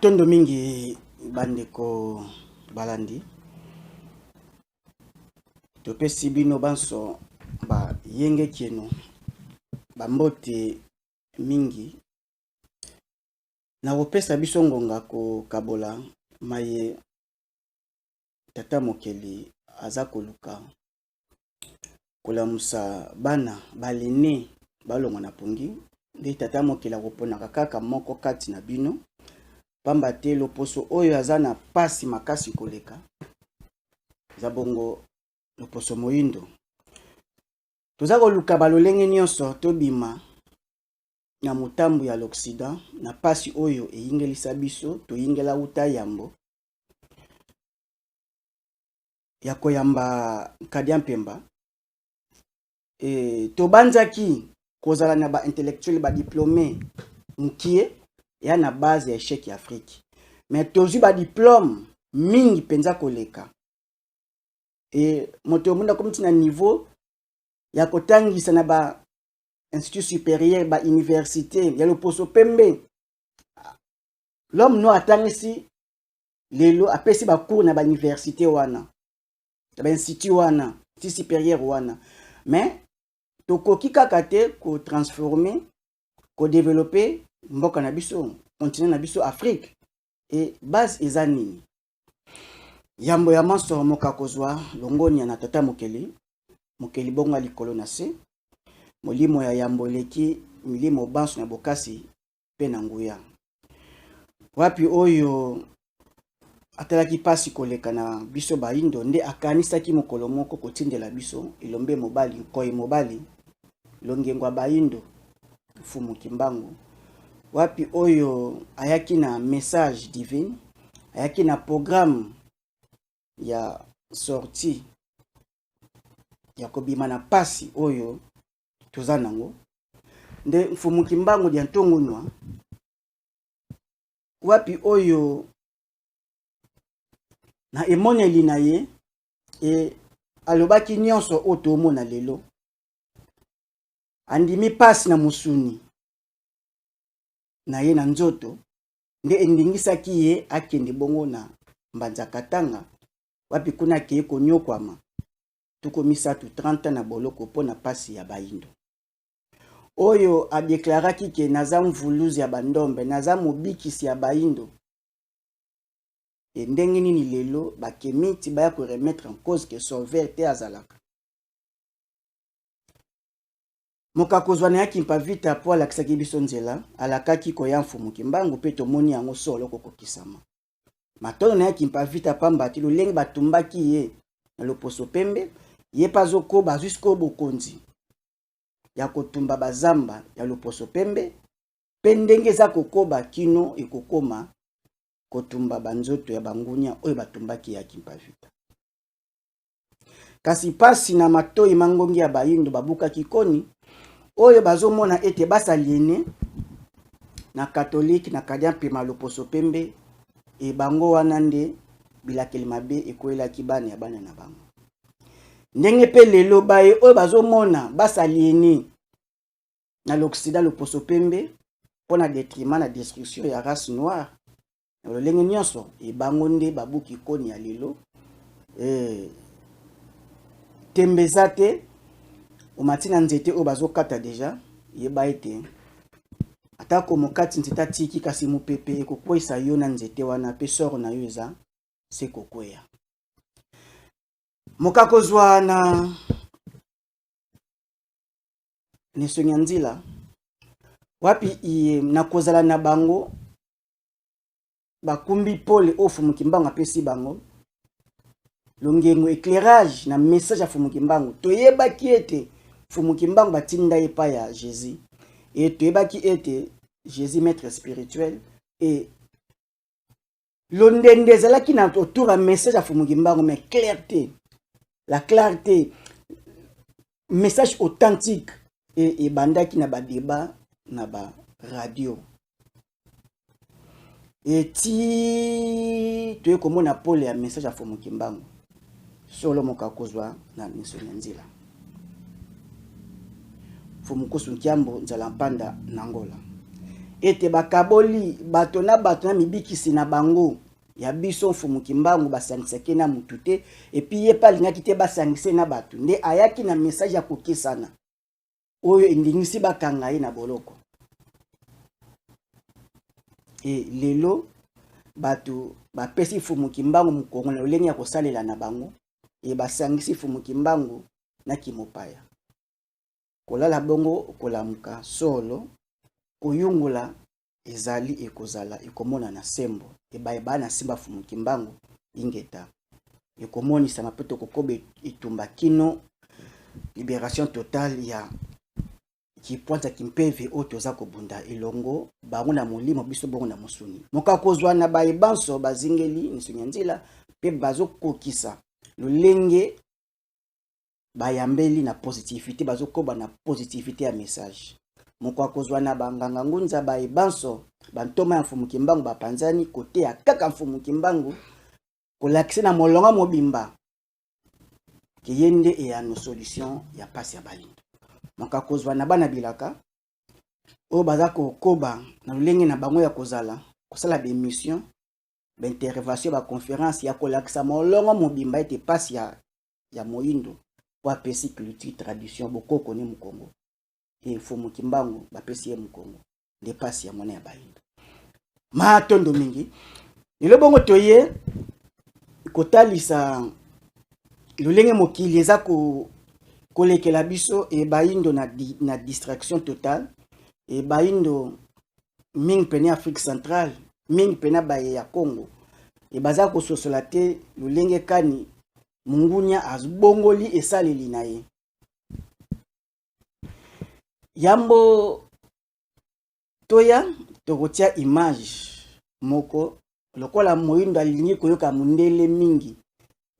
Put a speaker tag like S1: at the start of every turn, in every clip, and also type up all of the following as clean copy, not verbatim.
S1: Tondo mingi bandeko balandi topesi bino banso ba yenge kieno bambote mingi na kopesa biso ngonga ko kabola maye tata mokeli aza koluka kolamusa bana balene balongo na pongi nde tata mokeli akoponaka kaka moko kati na bino pamba te loposo oyo aza na pasi makasi koleka za bongo loposo moindo toza koluka balolenge nyonso tobima na mutambu ya l'Occident na pasi oyo eyingelisa biso toyingela uta yambo ya koyamba Kadia Mpemba tobanzaki kozala na ba intellectuel ba diplômé mukie ya na base ya échec ya Afrique mais tozu ba diplôme mingi penza koleka moto munda komiti na niveau ya kotangisa na ba institut supérieur ba université ya loposo pembe l'homme no atangisi lelo apesi ba cours na ba université wana ba institut wana institut supérieur wana mais tokoki kaka te ko transformer ko développer mboka na biso continent na biso Afrique et base eza nini yambo ya maso moka kozwa longoni na tata mokeli bonga likolo na se molimo ya yambo leki milimo banso na bokasi pe na nguya wapi oyo atalaki pasi koleka na biso baindo nde akanisaki mokolo moko kotindela biso ilombe mobali koyi mobali longengwa baindo fumu kimbangu wapi oyo ayaki na message divine ayaki na programme ya sortie ya kobima na pasi oyo toza nango nde mfumu kimbangu dia ntongunwa wapi oyo na emoneli na ye alobaki nyonso otomona lelo andimi pasi na musuni na ye na nzoto nde endingisaki ye akende bongo na mbanza Katanga wapi kuna ke konyokwama tuko misatu 30 na boloko pona pasi ya baindo oyo adeklaraki ke naza mvuluzi ya bandombe naza mobikisi ya baindo ndenge nini lelo bakemiti baya ko remettre en cause que Sauveur te azalaka mokakozwa na yaki mpa vita po alakisaki biso nzela alakaki koya mfumu kimbangu pe tomoni yango solo kokokisama matono na yaki mpa vita pamba ti lolenge batumbaki ye na loposo pembe ye pazo koba jusqu'au bokonzi ya kotumba bazamba ya loposo pembe pe ndenge za kokoba kino ekokoma kotumba banzoto ya bangunya oyo batumbaki ya kimpa vita kasi pasi na matoi mangongi ya baindo babuka kikoni oyo bazomona ete basaliene na catholique na Kadia Mpemba loposo pembe e bango wana nde bilakeli mabe ekoelaki bana ya bana na bango ndenge pe lelo baye oyo bazomona basaliene na l'Occident loposo pembe pona détriment na destruction ya race noire na lolenge nyonso e bango nde babuki koni ya lelo tembezate omatina nzete oyo bazokata deja yeba ete atako mokati nzete atiki kasi mupepe ekokwesa yo na nzete wana pe soro na yo eza se kokweya mokakozwa na nesonya nzila wapi na kozala na bango bakumbi pole o Fumu Kimbangu apesi bango longengo éclairage na message ya Fumu Kimbangu toyebaki ete Fumu Kimbangu batinda epa ya Jésus et toyebaki ete Jésus maître spirituel et l'ondende ezalaki na autour ya message ya Fumu Kimbangu mais clarté la clarté message authentique et bandaki na ba débat na ba radio et ti tu es comme on appelle un message à Fumu Kimbangu solo mokakozwa na mission nzila Fumu Kusunkiambo nzala mpanda nangola ete bakaboli bato na mibikisi na bango ya biso Fumu Kimbangu basangisaki na mutu te epi ye pa lingaki te basangise na bato nde ayaki na message ya kokisana oyo endingisi bakanga ye na boloko e lelo bato bapesi Fumu Kimbangu mukongo na lolenge ya kosalela na bango e basangisi Fumu Kimbangu na kimopaya kolala bongo kolamuka solo koyungula ezali ekozala ekomona na sembo eba na simba Fumu Kimbangu ingeta ekomonisa mapeto kokobe itumba kino libération totale ya kipointa kimpeve otoza kobunda elongo bango na molimo biso bongo na musuni moka kozwa na baebanso bazingeli nsunyanzila pe bazokokisa lolenge bayambeli na positivité bazokoba na positivité ya message moko kozwa na banganga ngunza baebanso bantoma ya Fumu Kimbangu bapanzani kote ya kaka Fumu Kimbangu kolakise na molonga mobimba kiyende e ya no solution ya pasi ya balinda moka kozwa na bana bilaka o bazako koba na lolenge na bango ya kozala kosala ba émission ba intervention ba conférence ya kolakisa molonga mobimba ete pasi ya moyindo wa pesi culture tradition bokoko ne mukongo e Fumu Kimbangu bapesi ye mukongo nde pasi ya mona ya balinda ma tondo mingi lelo bongo toye kotalisa lolenge mokili eza kolekela biso e baindo na distraction totale e baindo mingi pene Afrique centrale mingi pene baye ya Congo e baza kososola te lolenge kani mungunya azbongoli esaleli na ye yambo toya tokotia image moko lokola moyindo alingi koyoka mundele mingi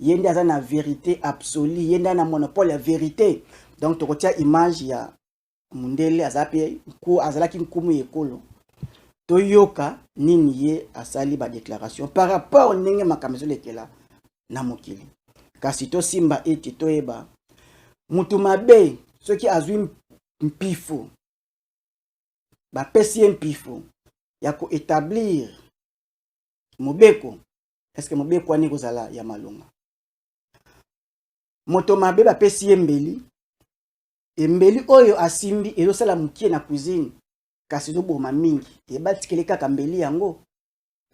S1: yende aza na vérité absolue yende na monopole ya vérité donc tokotia image ya mundele azape ku azalaki nkumu yekolo toyoka nini ye asali ba déclaration par rapport ndenge makambo lekela na mokili kasi to simba eti toyeba mutu mabe soki azwi mpifo bapesi ye mpifo ya ko établir mobeko est-ce que mobeko ani kozala ya malonga moto mabe bapesi ye mbeli embeli oyo asimbi elosala mukie na cuisine kasi zoboma mingi ebatikele kaka mbeli yango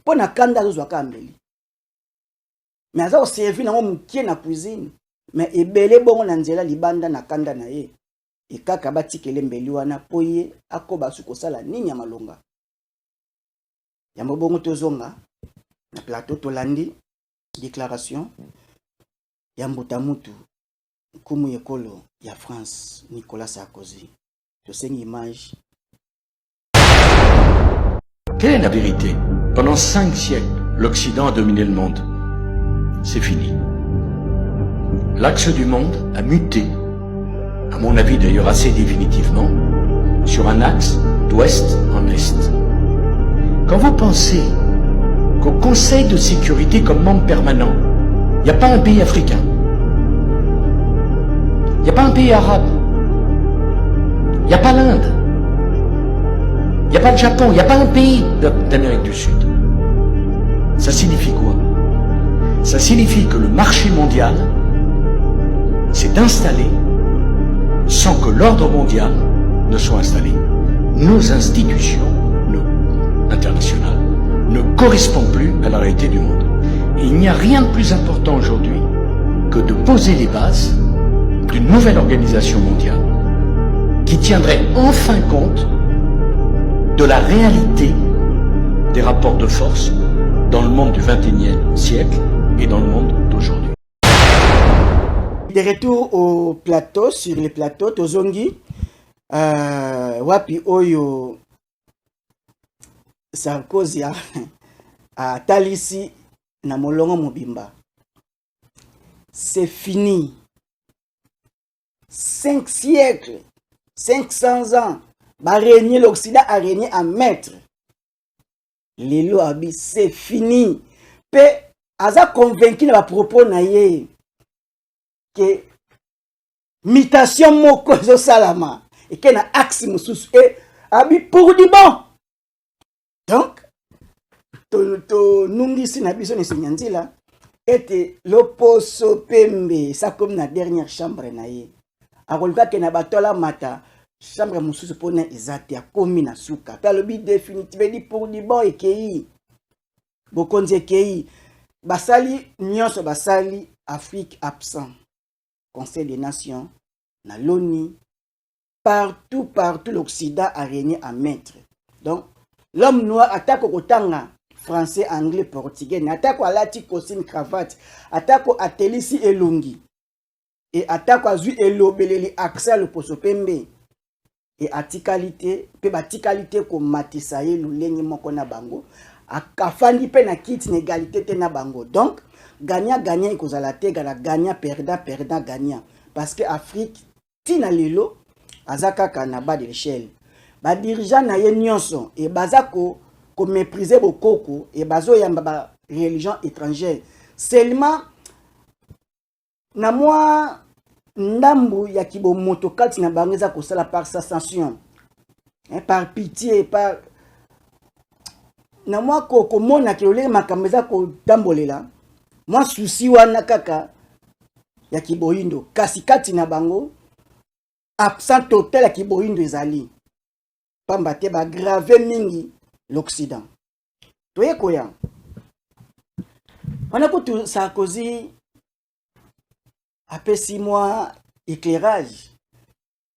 S1: mpo na kanda azozwaka mbeli mais aza koservi nango mukie na cuisine mais ebele bongo na nzela libanda na kanda na ye ekaka batikele mbeli wana po ye akoba su kosala nini ya malonga yango bongo tozonga na plateau tolandi déclaration ya mbutamutu nkumu yekolo ya France Nicolas Sarkozy tosengi image.
S2: Quelle est la vérité? Pendant 5 siècles, l'Occident a dominé le monde. C'est fini. L'axe du monde a muté, à mon avis d'ailleurs assez définitivement, sur un axe d'ouest en est. Quand vous pensez qu'au Conseil de sécurité comme membre permanent, il n'y a pas un pays africain, il n'y a pas un pays arabe, il n'y a pas l'Inde, il n'y a pas le Japon, il n'y a pas un pays d'Amérique du Sud. Ça signifie quoi? Ça signifie que le marché mondial s'est installé sans que l'ordre mondial ne soit installé. Nos institutions internationales ne correspondent plus à la réalité du monde. Et il n'y a rien de plus important aujourd'hui que de poser les bases d'une nouvelle organisation mondiale qui tiendrait enfin compte de la réalité des rapports de force dans le monde du XXIe siècle et dans le monde d'aujourd'hui.
S1: De retour au plateau, sur les plateaux, Tozongi, wapi oyo Sarkozy a talisi na molongo mobimba. C'est fini. 5 siècles, 500 ans, l'Occident a régné en maître. lelo abi c'est fini pe aza convaincu na ba propos na ye que mutation moko zo salama et que na axe mususu et abi pour du bon. Donc to nungisi na biso ne senyanzila ete loposo pembe ça comme na dernière chambre na ye akoluka ke na batola mata chambre mususu pona ezate akomi na suka ta lobi définitive di pour du bon ekei bokonzi ekei basali nyonso basali Afrique absent Conseil des Nations na l'ONU partout l'Occident a régné à maître. Donc l'homme noir attaque kotanga français, anglais, portugais, attaque à lati costume cravate, attaque à telisi elongi et attaque à zui elobeleli accès le poso pembe et atikalité pe batikalité ko matisa ye lulengi moko na bango akafandi pe na kit n'égalité te na bango. Donc gagnant gagnant ikozala te gagnant perdant gagnant parce que Afrique tina lelo azaka kana bas de l'échelle ba dirigeant na ye nyonso et bazako ko mépriser bokoko et bazo yamba ba religion étrangère seulement na moi ndambu ya kibomoto kati na bangeza ko sala par sensation par pitié par na moi ko mona ke ole makameza ko tambolela moi souci wana kaka ya kiboindo kasi kati na bango absent total ya kiboindo ezali pamba te ba grave mingi l'Occident. Toye koya. On a tout Sarkozy après 6 mois éclairage.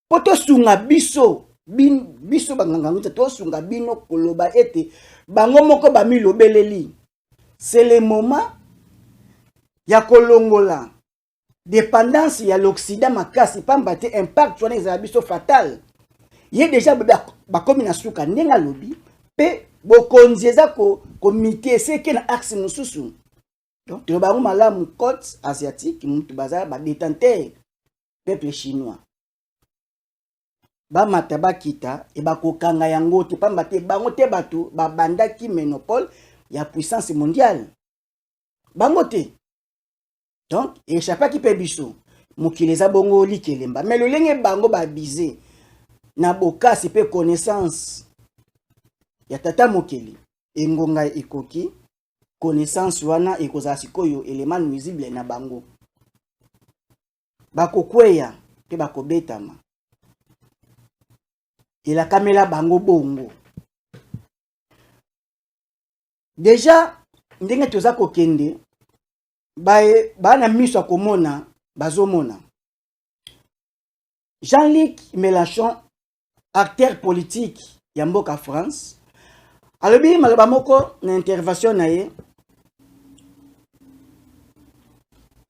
S1: Poto sunga biso biso banganga to sunga bino koloba ete bango moko ba mi lobeleli. C'est le moment ya kolongola dépendance ya l'Occident makasi pamba te impact wana ezala biso fatal. Ye déjà ba komi na suka ndenga lobi pe bokonzi eza ko comité seke na axe mususu. Donc to ba malamu côte asiatique mutu baza ba détenteur peuple chinois ba mata ba kita e ba kokanga yango te pamba te bango te bato ba bandaki monopole ya puissance mondiale bango te. Donc échappa ki pe biso mokileza bongo likelemba mais le lenge bango ba bize na bokasi pe connaissance ya tata mokeli engonga ekoki connaissance wana ekozala sikoyo élément nuisible na bango bakokweya pe bakobetama elakamela bango bongo déjà ndenge toza kokende bana miso akomona bazomona Jean-Luc Mélenchon acteur politique ya mboka France alobi maloba moko na intervention na ye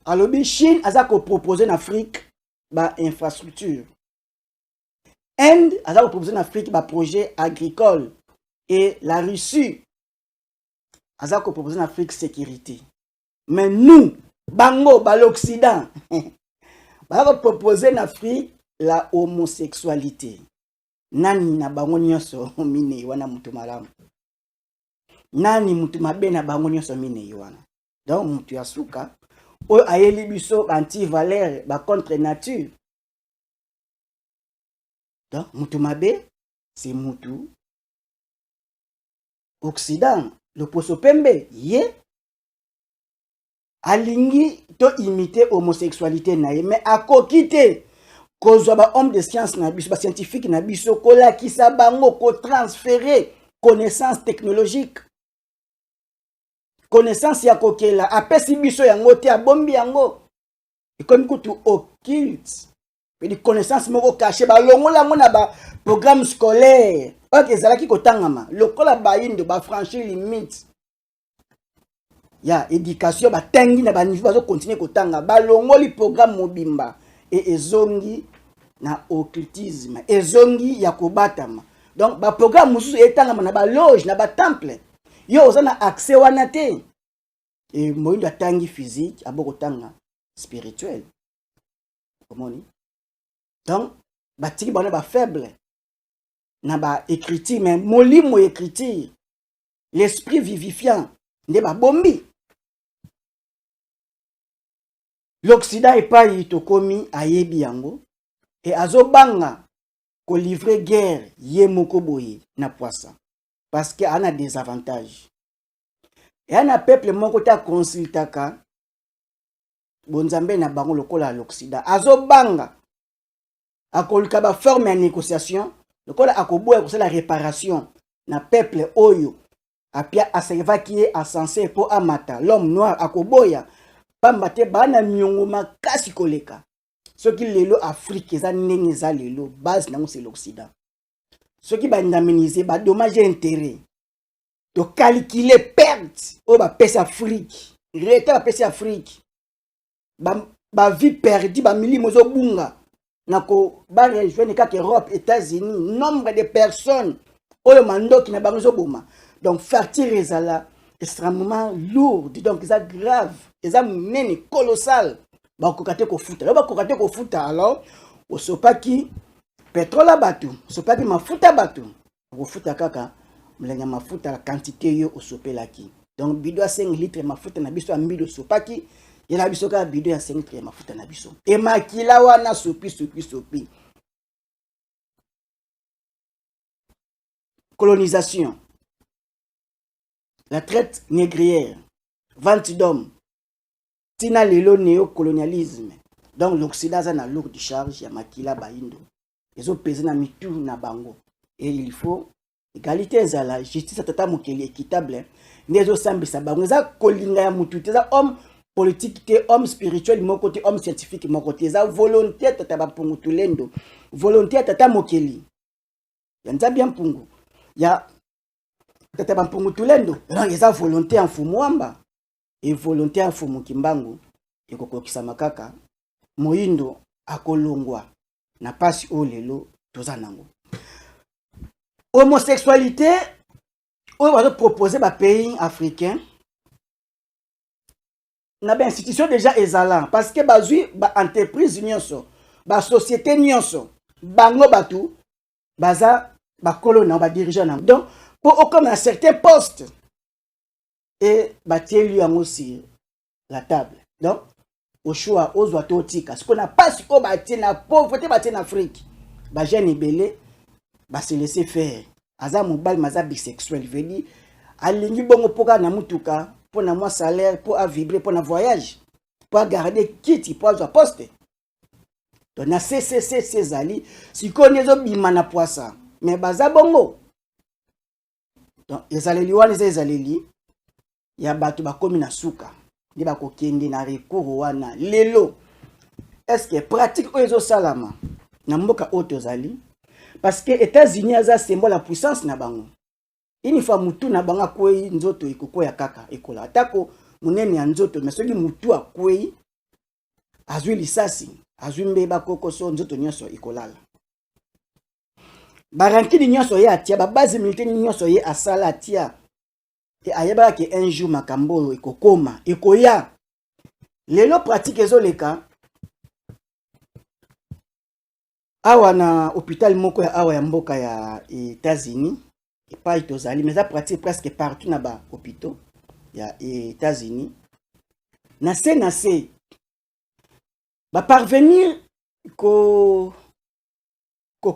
S1: alobi Chine aza ko proposer en Afrique ba infrastructure Inde aza ko proposer en Afrique ba projet agricole et la Russie aza ko proposer en Afrique sécurité. Mais nous bango ba l'Occident ba ko proposer en Afrique la homosexualité. Nani na bango nyonso mine wana mutu malamu. Nani mutu mabe na bango nyonso mine wana. Donc mutu ya suka o ayeli biso anti-valeur ba contre nature. Donc mutu mabe c'est mutu Occident le poso pembe ye alingi to imiter homosexualité na ye mais akoki te kozwa ba homme de science na biso ba scientifique na biso kola kisa bango ko transférer connaissance technologique connaissance ya kokela apesi biso yango te abombi yango ekomi kutu occulte pe di connaissance moko caché ba longola ngo na ba programme scolaire ok ezalaki kotangama lokola bayindo ba franchir limite ya éducation ba tangi na ba niveau bazo continuer kotanga ba longoli programme mobimba et ezongi na occultisme ezongi ya kobatama. Donc ba programme mususu etangama na ba loge na ba temple yo ozana accès wana te et moyindo atangi physique aboko tanga spirituel komoni. Donc batiki bana ba faible na ba écriture mais molimo écriture l'esprit vivifiant nde babombi. L'Occident est pas tokomi ayebi yango et azobanga ko livrer guerre ye moko boye na poisa parce que ana des avantages. Et ana peuple moko ta consultaka bonzambe na bango lokola l'Occident azobanga akoluka ba forme ya négociation lokola akoboya ko la réparation na peuple oyo apia aservaki ye asensé po amata l'homme noir akoboya pamba te bana miongo makasi koleka soki lelo Afrique eza ndenge eza lelo base nango c'est l'Occident soki bandaminiser ba dommage intérêt to calculer perte o ba pesa Afrique reta ba pesa Afrique ba vie perdue ba milimo zo bunga nako ba rejoindre kaka Europe États-Unis nombre de personnes oyo mandoki na bango zo boma donc facture ezala extrêmement lourde donc ça grave ça nene colossal ba kokate ko futa ba kokate ko futa alors au sopaki pétrole batu sopaki mafuta batu ko futa kaka mlenya mafuta la quantité yo osopelaki donc bido 5 litres mafuta na biso ambido sopaki yela biso ka bido ya 5 litres mafuta na biso e makila wana sopi colonisation, la traite négrière, vente d'hommes, tina lelo néocolonialisme. Donc l'Occident a une lourde charge ya makila baindo. Ils ont pesé na mitu na bango. Et il faut égalité ezala, justice tata mokeli équitable. Nezo sambisa bango eza kolinga ya mutu teza homme politique te homme spirituel mon côté homme scientifique mon côté eza volonté tata ba pungu tulendo. Volonté tata mokeli. Yanza bien pungu. Ya tata bampungu tulendo eza volonté en fumuamba et volonté en fumu kimbangu ekokokisa makaka moyindo akolongwa na pasi o lelo toza nango homosexualité oyo bazo proposer ba pays africain na ba institution déjà ezala parce que bazui ba entreprise nyonso ba société nyonso bango batu baza ba colonel ba dirigeant donc pour comme un certain poste et bâtir lui en aussi la table donc au choix aux autotiques ce qu'on a pas au bâtir na pauvreté bâtir en Afrique ba jeune belé ba se laisser faire aza mobile maza bisexuel veut dire alingi bongo poka na mutuka pour na moi salaire pour à vibrer pour na voyage pour garder kiti pour avoir poste donc na ces ali si connaît bima na poisa mais baza bongo donc ezaleli wana ezaleli ya bato bakomi na suka ndi bakokende na recours wana lelo est-ce que pratique oyo ezosalama na mboka oyo tozali parce que États-Unis aza symbole la puissance na bango ini fa mutu na bango akwei nzoto ekokoya kaka ekola atako munene ya nzoto mais soki mutu akwei azwi lisasi azwi mbeba kokoso nzoto nyonso ekolala barankini nyonso ye atia ba base militaire nyonso ye asala atia et ayeba ke un jour makambo ekokoma ekoya lelo pratique ezoleka awa na hôpital moko ya awa ya mboka ya États-Unis et pas itozali mais ça pratique presque partout na ba hôpitaux ya États-Unis na se ba parvenir ko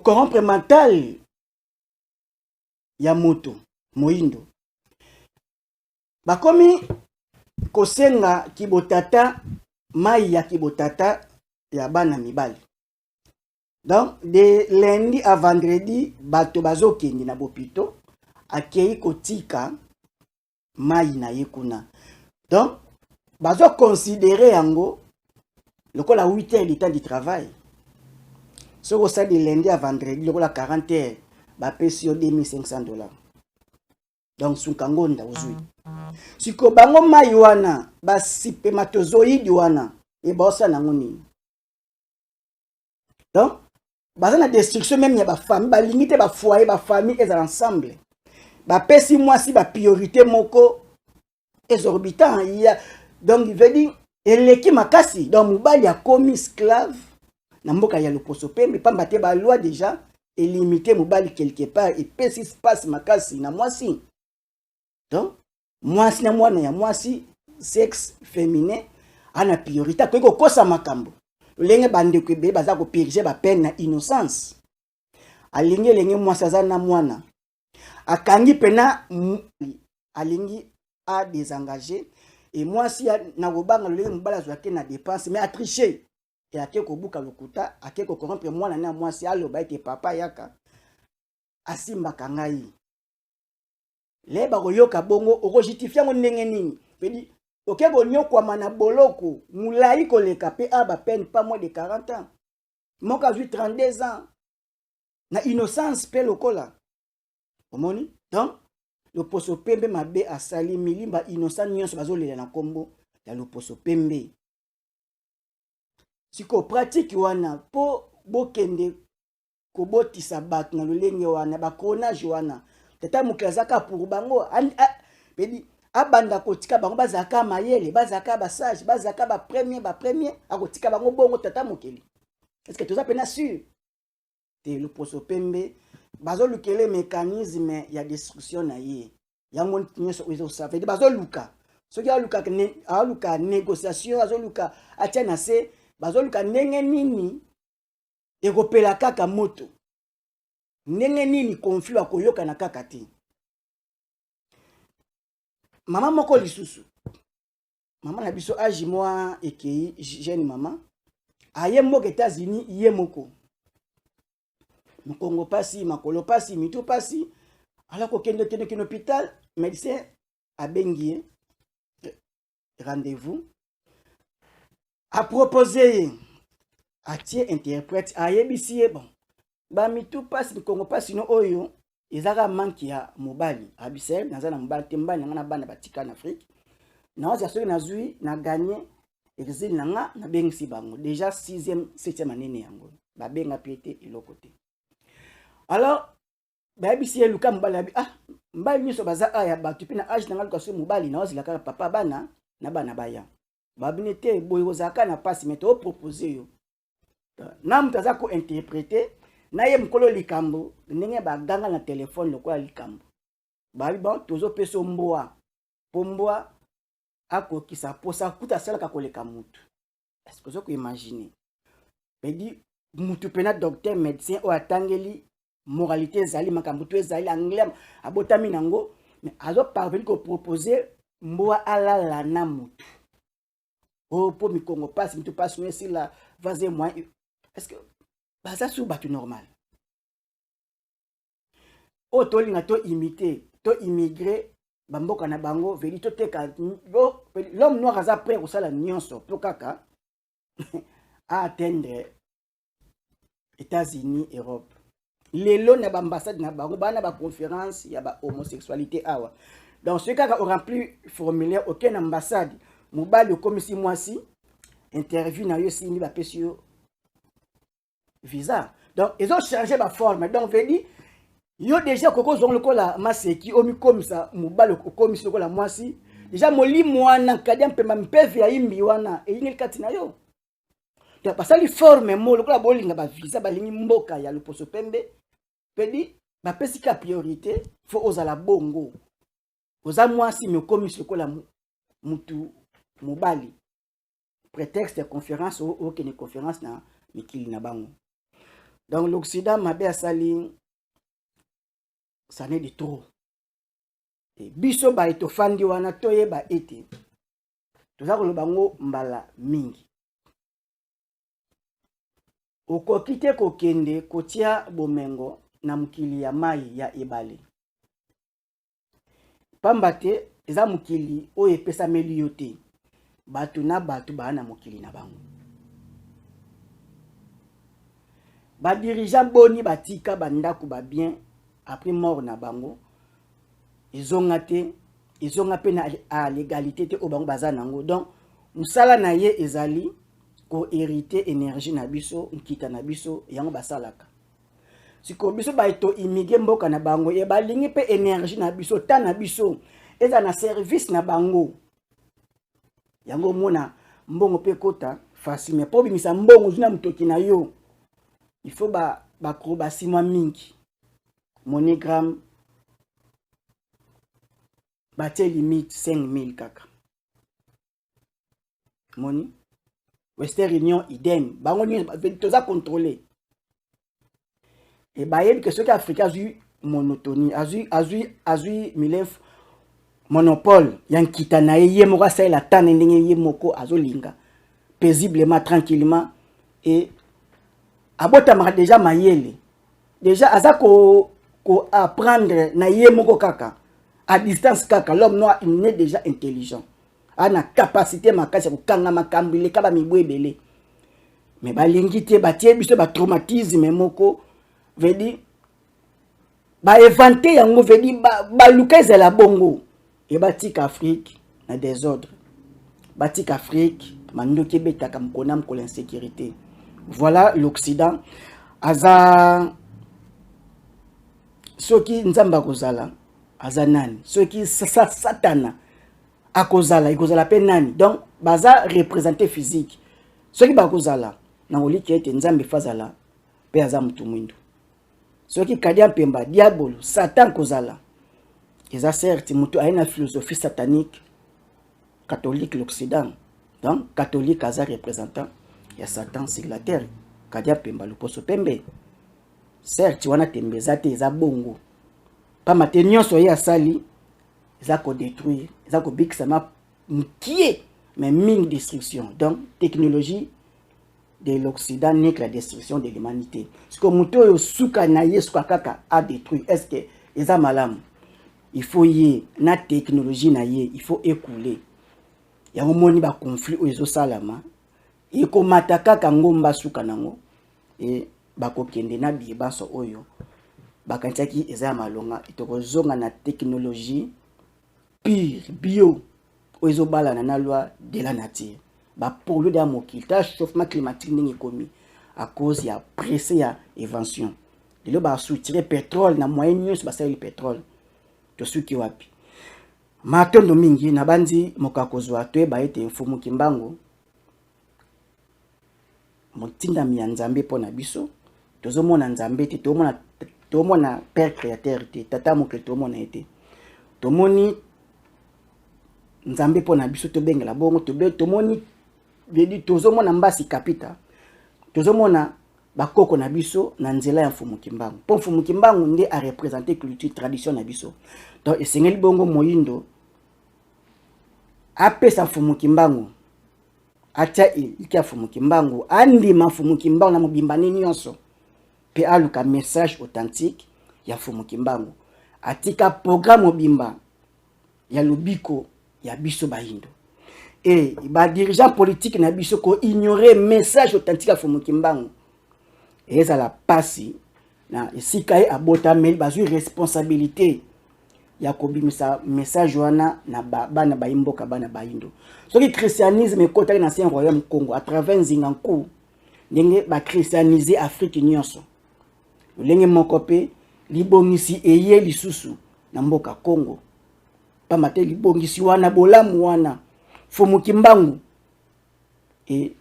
S1: corrompre mental ya moto moindo bakomi kosenga kibotata mai ya kibotata ya bana mibali donc de lundi à vendredi bato bazokendi na bopito akei kotika mai na yekuna donc bazo considérer yango lokola 8 heures de temps de travail. Si vous avez de lundi à vendredi, vous avez 40 heures, vous payez sur $2,500. Donc, c'est un kangonda aujourd'hui. Si vous avez un maïwana, vous avez un spermatozoïde, vous avez un donc, vous avez une destruction même de la famille, vous limite la foyer, la famille, et ensemble. Vous payez 6 mois si la priorité est exorbitante. Donc, il veut dire, et l'équipe m'a cassé. Donc, il y a commis esclave. Na mboka ya loposo pembe pamba te ba loi déjà et limiter mobali quelque part et puis si passe makasi na mwasi donc mwasi na mwana ya mwasi sexe féminin ana priorité ko kosa makambo lenge bande ko be baza ko piriger ba peine na innocence alingi lenge mwasi aza na mwana akangi pena alingi a désengagé et mwasi na kobanga lenge mobala zwake na dépense mais a tricher et ake ko buka lokuta ake ko corrompre mwana na mwasi aloba ete papa yaka asimba kangai le ba koyoka bongo oko justifier ngo ndenge nini pedi oke ko nyokwama na boloko mulai koleka pe aba peine pas moins de 40 ans moka ju 32 ans na innocence pe lokola omoni donc le poso pembe mabe asali milimba innocent nyonso bazolela na kombo ya le poso pembe siko pratique wana po bokende kobotisa bato na lolenge wana ba cronage wana tata mukazaka pour bango pedi abanda kotika bango bazaka mayele bazaka ba sage bazaka ba premier akotika bango bongo tata mukeli est-ce que tu as pena sûr te le poso pembe bazo lukele mécanisme ya destruction na ye yango nyoso ozo savait bazo luka soki aluka négociation azo luka atia na se bazo luka ndenge nini ekopela kaka moto ndenge nini conflit akoyoka na kaka te mama moko lisusu mama na biso agi moi ekei jeune mama aye moko États-Unis ye moko Congo pasi makolo pasi mitu pasi ala ko kende hôpital médecin abengi rendez-vous a proposé atie interprète ayebisi bon ba mitu pasi Congo pasi no oyo ezaka manki ya mobali abisel nazana mobali tembani ngana bana batika na Afrique na oza soki nazui na gagner exil nanga na bengisi bango déjà 6e 7e année yango ba benga piété iloko te. Alors babisi eluka mobali mbali miso baza aya batu pina age nanga luka so mobali na ozila kaka papa bana na bana baya babinete boyo zaka na pasi meto proposer yo na mutaza ko interpréter na ye mkolo likambo ndenge baganga na telefone lokola likambo babi bon tozo peso mboa pomboa akokisa posa kuta sala kakoleka mutu est-ce que vous imaginer pedi mutu pena docteur médecin o atangeli moralité zali makambo to ezali anglais abotami nango mais azo parvenir ko proposer mboa alala na mutu o po mi Congo passe mutu passe no si la vaser moi est-ce que baza sou batu normal o to linga to imiter to immigrer bamboka na bango veli to teka l'homme noir aza prêt kosala nyonso po kaka à atteindre États-Unis Europe lelo na ambassade na bango bana ba conférence ya ba homosexualité awa donc ce kaka on remplit formulaire aucun ambassade mobali komisi mwasi interview na yo sini ba pesio visa donc ils ont changé ma forme donc veli yo déjà koko zong lokola maseki omi komisa mobali komisi lokola mwasi déjà moli mwana kadia mpema mpevi ya imbi wana eyingi kati na yo donc pasali forme mo lokola bolinga ba visa balingi mboka ya luposo pembe pedi ba pesika priorité faut ozala bongo oza mwasi me komisi lokola mutu mobali prétexte conférence ou que conférence na mikili na bango. Donc l'Occident m'a bien sali ça n'est de trop. Et biso ba eto fandi wana toye ba ete. Toza ko bango mbala mingi. Okokite kokende kotia bomengo na mukili ya mai ya ebale. Pambate eza mukili oyo epesa meli yote. Batu na batu bana mukili na bango. Ba dirigeant boni batika bandaku ba bien après mort na bango. Ils ont peine à l'égalité te au bango baza nango. Donc musala na ye ezali ko hériter énergie na biso nkita na biso yango basalaka. Siko biso ba eto imigé mboka na bango e balingi pe énergie na biso ta na biso eza na service na bango. Yango mona mbongo pe kota facile mais po bimisa mbongo zuna mtoki na yo. Il faut ba mingi. Monogramme batie limite 5000 kaka. Moni Western Union idem, bango ni toza contrôler. Et baye que ce qu'Afrique a eu monotonie, a eu milef monopole, yan kitana ye moko sa la tane ndenge ye moko azolinga paisiblement tranquillement et abota déjà mayele. Déjà azako ko apprendre na ye moko kaka à distance kaka l'homme noir il est déjà intelligent. A na capacité makasi ko kanga makambile kaba mibwebele. Mais balingi te batie biso ba traumatisme moko veut dire ba éventer yango veut dire ba lukaiza la bongo et batik Afrique na désordre. Batik Afrique mandoki betaka mkonam ko l'insécurité. Voilà l'Occident aza soki nzamba kozala aza nani soki satana akozala ikozala pe nani donc baza représenter physique soki bakozala na oliki ete nzambe fazala pe aza mutu mwindu soki kadia pemba diabolo satan kozala eza certes mutu aina philosophie satanique catholique l'Occident donc catholique aza représentant ya Satan sur la terre kadia pemba luposo pembe certes wana tembeza te eza bongo pa matenyo so ya sali eza ko détruire eza ko bikisa ma mkie mais mine destruction donc technologie de l'Occident n'est que la destruction de l'humanité ce que muto yo suka na yesu kaka a détruit est-ce que eza malamu il faut y na technologie na ye il faut écouler ya moni ba conflit ozo salama et ko mataka kangomba suka nango et bakokende na bibaso oyo bakantiaki eza malonga itokozonga na technologie pure bio ozo bala na loi de la nature ba polluer dans mokili ta chauffement climatique ningi komi à cause ya pressé ya invention de lo ba soutirer pétrole na moyen nyos ba sali pétrole to suki wapi matondo mingi na bandi mokakozwa to ba ete mfumu kimbango motinda mi nzambe pona biso tozomona nzambe te tomona père créateur te tata moke tomona ete tomoni nzambe pona biso to bengela bongo tomoni vedi tozomona mbasi kapita tozomona bakoko na biso na nzela ya mfumu kimbangu po mfumu kimbangu nde a représenter culture tradition na biso donc esengeli bongo moyindo apesa mfumu kimbangu atia ikia mfumu kimbangu andima mfumu kimbangu na mobimbani nyonso pe aluka message authentique ya mfumu kimbangu atika programme mobimba ya lubiko ya biso bayindo et ba dirigeant politique na biso ko ignorer message authentique ya mfumu kimbangu et ça la passe na esika e abota mel bazui responsabilité ya kobimisa message wana na bana baimboka bana bayindo soki christianisme ekotaki na ancien royaume Congo à travers Nzingankou ndenge ba christianiser Afrique nyonso lolenge moko pe libongisi eye lisusu na mboka Congo pamate libongisi wana bolamu wana mfumu kimbangu e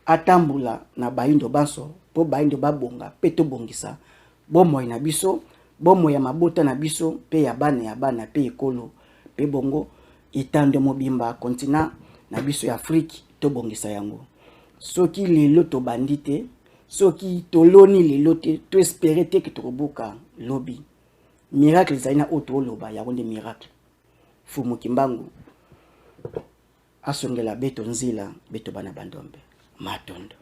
S1: atambula na bayindo banso po bayindo babonga pe to bongisa bomo na biso bomo ya mabota na biso pe ya bana pe ekolo pe bongo itande mobimba continent na biso ya Afrique to bongisa yango soki lelo to bandite soki toloni lelo te to espérer te que tokobuka lobby miracle zaina oto loba ya konde miracle fumu kimbangu asongela beto nzila beto bana bandombe matondo